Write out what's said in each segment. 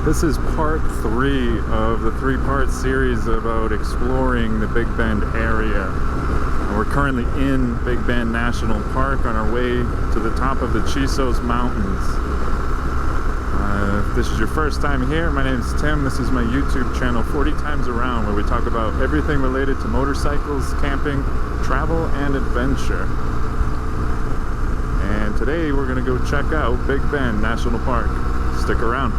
This is part 3 of the 3-part series about exploring the Big Bend area. We're currently in Big Bend National Park on our way to the top of the Chisos Mountains. If this is your first time here, my name is Tim. This is my YouTube channel, 40 Times Around, where we talk about everything related to motorcycles, camping, travel, and adventure. And today we're going to go check out Big Bend National Park. Stick around.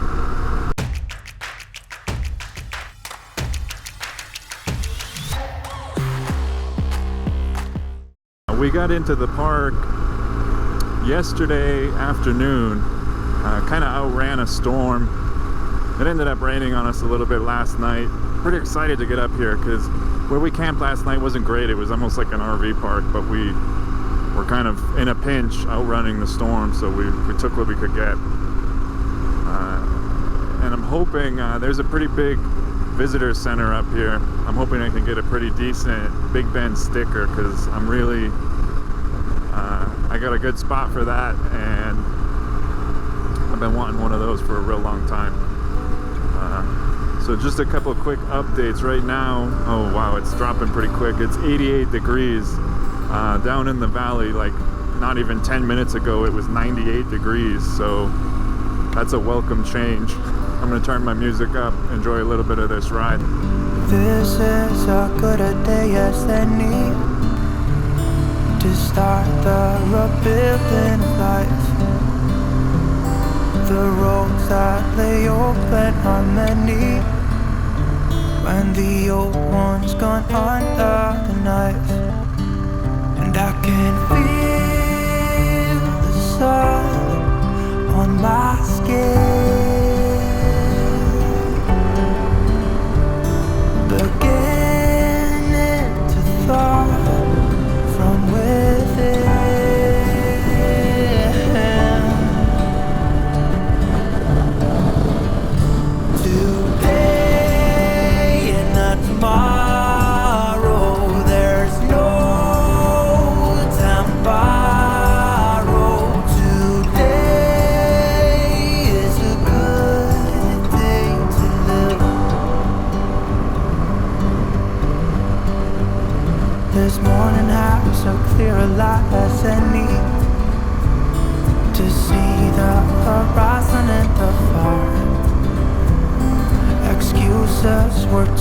We got into the park yesterday afternoon, kind of outran a storm. It ended up raining on us a little bit last night. Pretty excited to get up here because where we camped last night wasn't great. It was almost like an RV park, but we were kind of in a pinch outrunning the storm, so we took what we could get. And I'm hoping there's a pretty big visitor center up here. I'm hoping I can get a pretty decent Big Bend sticker because I'm really I got a good spot for that, and I've been wanting one of those for a real long time. So just a couple of quick updates right now. Oh wow, it's dropping pretty quick. It's 88 degrees down in the valley. Like not even 10 minutes ago it was 98 degrees, so that's a welcome change. I'm gonna turn my music up, enjoy a little bit of this ride. This is a good a day as any to start the rebuilding of life. The roads that lay open are many when the old one's gone under the knife. And I can feel the sun on my skin, beginning to thaw from within. Today and not tomorrow, there's no time to borrow. Today is a good day to live. This morning has so clear a light as any to see the horizon and the far. Excuses were 2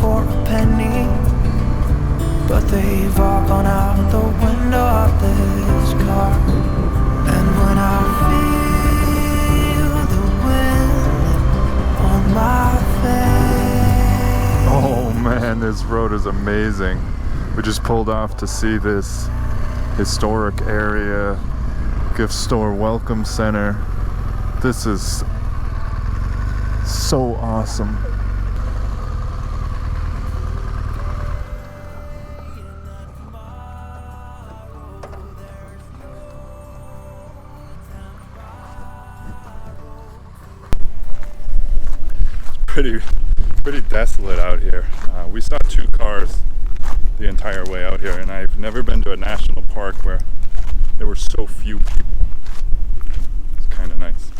for a penny, but they've all gone out the window of this car. And when I feel the wind on my face. Oh man, this road is amazing. We just pulled off to see this historic area, gift store, welcome center. This is so awesome. It's pretty desolate out here. We saw 2 cars the entire way out here, and I've never been to a national park where there were so few people. It's kind of nice.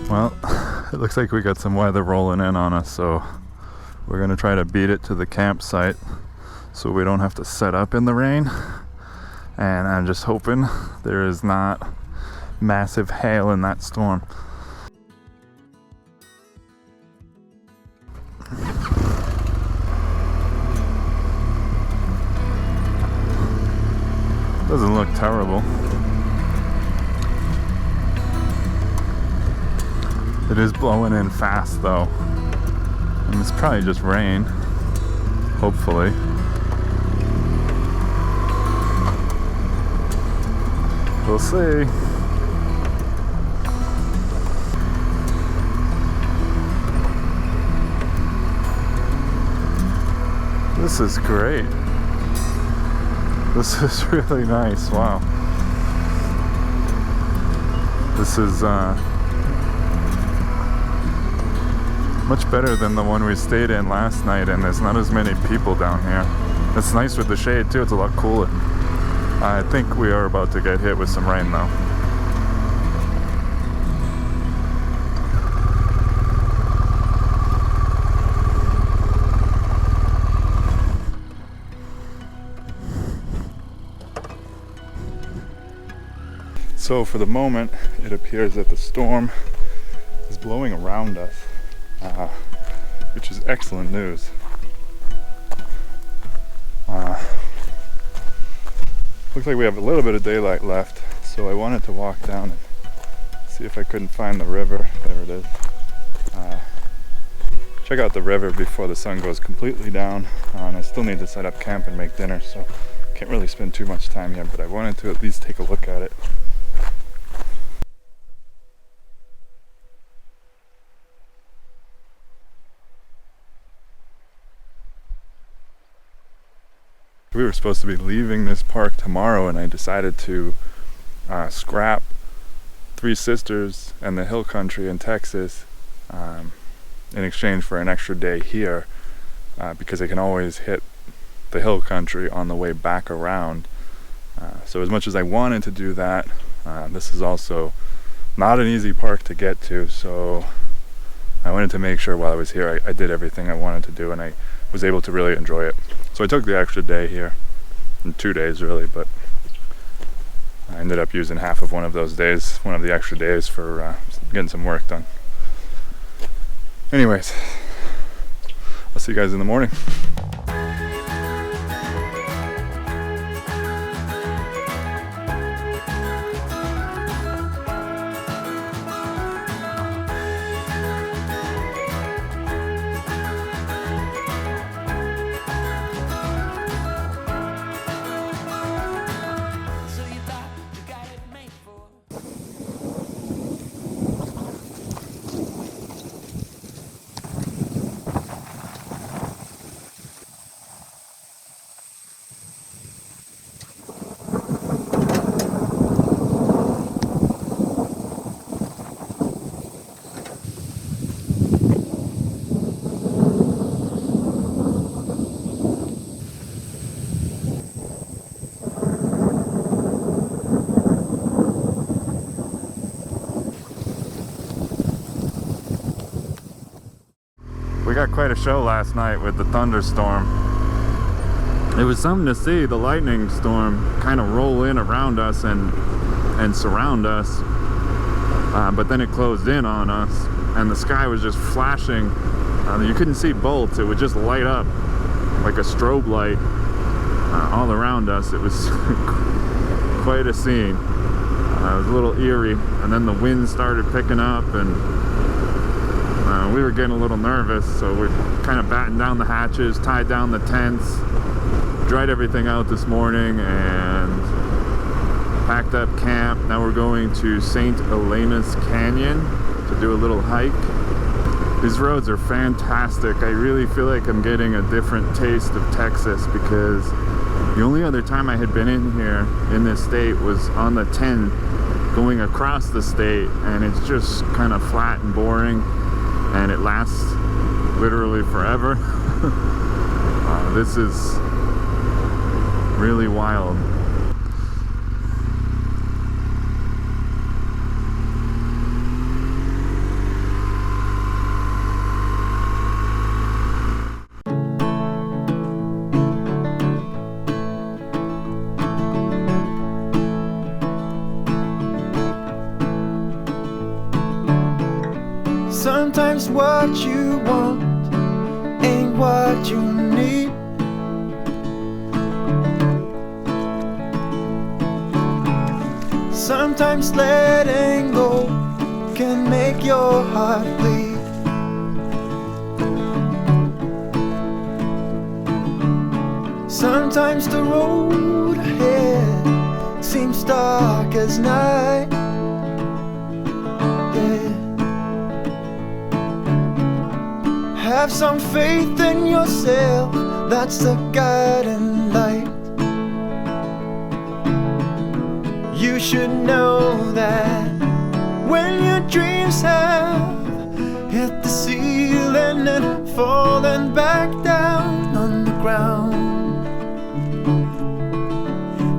Well, it looks like we got some weather rolling in on us, so we're gonna try to beat it to the campsite so we don't have to set up in the rain. And I'm just hoping there is not massive hail in that storm. Doesn't look terrible. It is blowing in fast though. And it's probably just rain. Hopefully. We'll see. This is great. This is really nice. Wow. This is much better than the one we stayed in last night, and there's not as many people down here. It's nice with the shade too. It's a lot cooler. I think we are about to get hit with some rain though. So for the moment, it appears that the storm is blowing around us, which is excellent news. Looks like we have a little bit of daylight left, so I wanted to walk down and see if I couldn't find the river. There it is. Check out the river before the sun goes completely down. And I still need to set up camp and make dinner, so can't really spend too much time here, but I wanted to at least take a look at it. We were supposed to be leaving this park tomorrow, and I decided to scrap Three Sisters and the hill country in Texas in exchange for an extra day here, because I can always hit the hill country on the way back around. So as much as I wanted to do that, this is also not an easy park to get to, so I wanted to make sure while I was here I did everything I wanted to do, and I was able to really enjoy it. So I took the extra day here, and 2 days really, but I ended up using half of one of those days, one of the extra days, for getting some work done. Anyways, I'll see you guys in the morning. We got quite a show last night with the thunderstorm. It was something to see the lightning storm kind of roll in around us and surround us, but then it closed in on us, and the sky was just flashing. You couldn't see bolts, it would just light up like a strobe light all around us. It was quite a scene. It was a little eerie, and then the wind started picking up, and we were getting a little nervous, so we kind of battened down the hatches, tied down the tents, dried everything out this morning, and packed up camp. Now we're going to Santa Elana's Canyon to do a little hike. These roads are fantastic. I really feel like I'm getting a different taste of Texas, because the only other time I had been in here in this state was on the 10 going across the state, and it's just kind of flat and boring, and it lasts literally forever. This is really wild. Sometimes what you want ain't what you need. Sometimes letting go can make your heart bleed. Sometimes the road ahead seems dark as night. Yeah. Have some faith in yourself, that's the guiding light. You should know that when your dreams have hit the ceiling and fallen back down on the ground,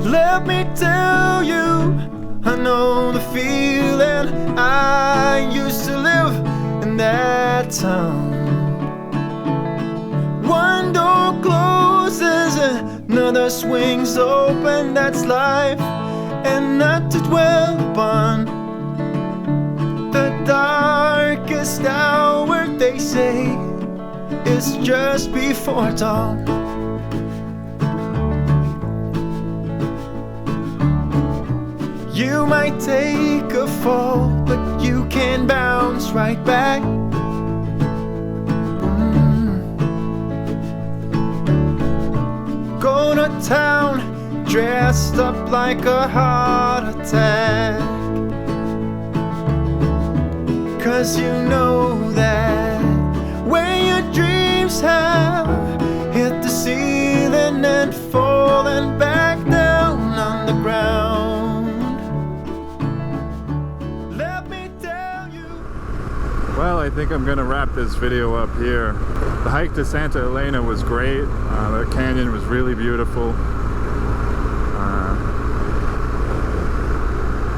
let me tell you, I know the feeling. I used to live in that town. One door closes, another swings open. That's life, and not to dwell upon the darkest hour, they say, is just before dawn. You might take a fall, but you can bounce right back. Go to town dressed up like a heart attack, 'cause you know that when your dreams have hit the ceiling and fallen back down on the ground, let me tell you. Well, I think I'm gonna wrap this video up here. The hike to Santa Elana was great. The canyon was really beautiful.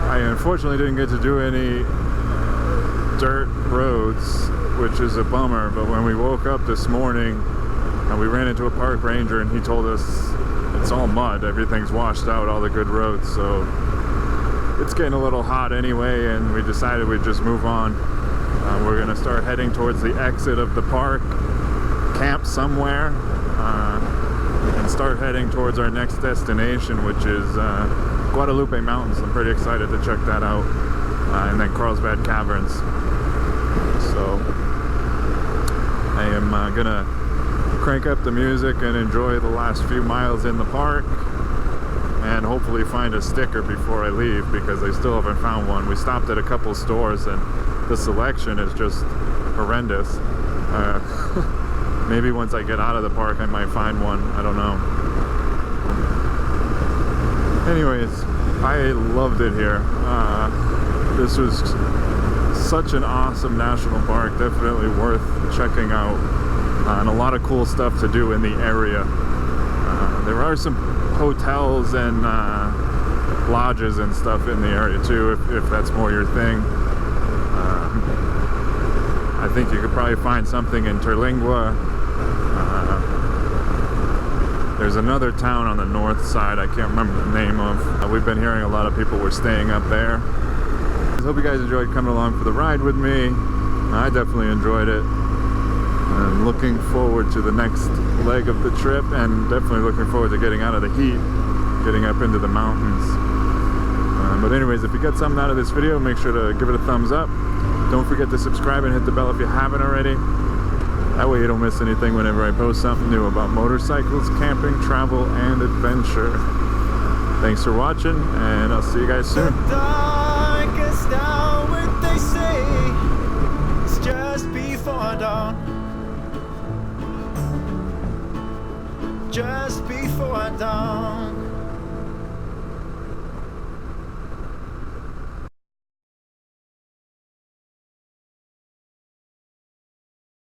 I unfortunately didn't get to do any dirt roads, which is a bummer, but when we woke up this morning, we ran into a park ranger and he told us it's all mud, everything's washed out, all the good roads, so it's getting a little hot anyway, and we decided we'd just move on. We're gonna start heading towards the exit of the park, camp somewhere, and start heading towards our next destination, which is Guadalupe Mountains. I'm pretty excited to check that out, and then Carlsbad Caverns. So I am gonna crank up the music and enjoy the last few miles in the park, and hopefully find a sticker before I leave, because I still haven't found one. We stopped at a couple stores and the selection is just horrendous. Maybe once I get out of the park I might find one, I don't know. Anyways, I loved it here. This was such an awesome national park, definitely worth checking out, and a lot of cool stuff to do in the area. There are some hotels and lodges and stuff in the area too, if that's more your thing. I think you could probably find something in Terlingua. There's another town on the north side I can't remember the name of. We've been hearing a lot of people were staying up there. I hope you guys enjoyed coming along for the ride with me. I definitely enjoyed it. I'm looking forward to the next leg of the trip, and definitely looking forward to getting out of the heat, getting up into the mountains. But anyways, if you got something out of this video, make sure to give it a thumbs up. Don't forget to subscribe and hit the bell if you haven't already. That way you don't miss anything whenever I post something new about motorcycles, camping, travel, and adventure. Thanks for watching, and I'll see you guys soon. The darkest hour, they say, it's just before dawn. Just before dawn.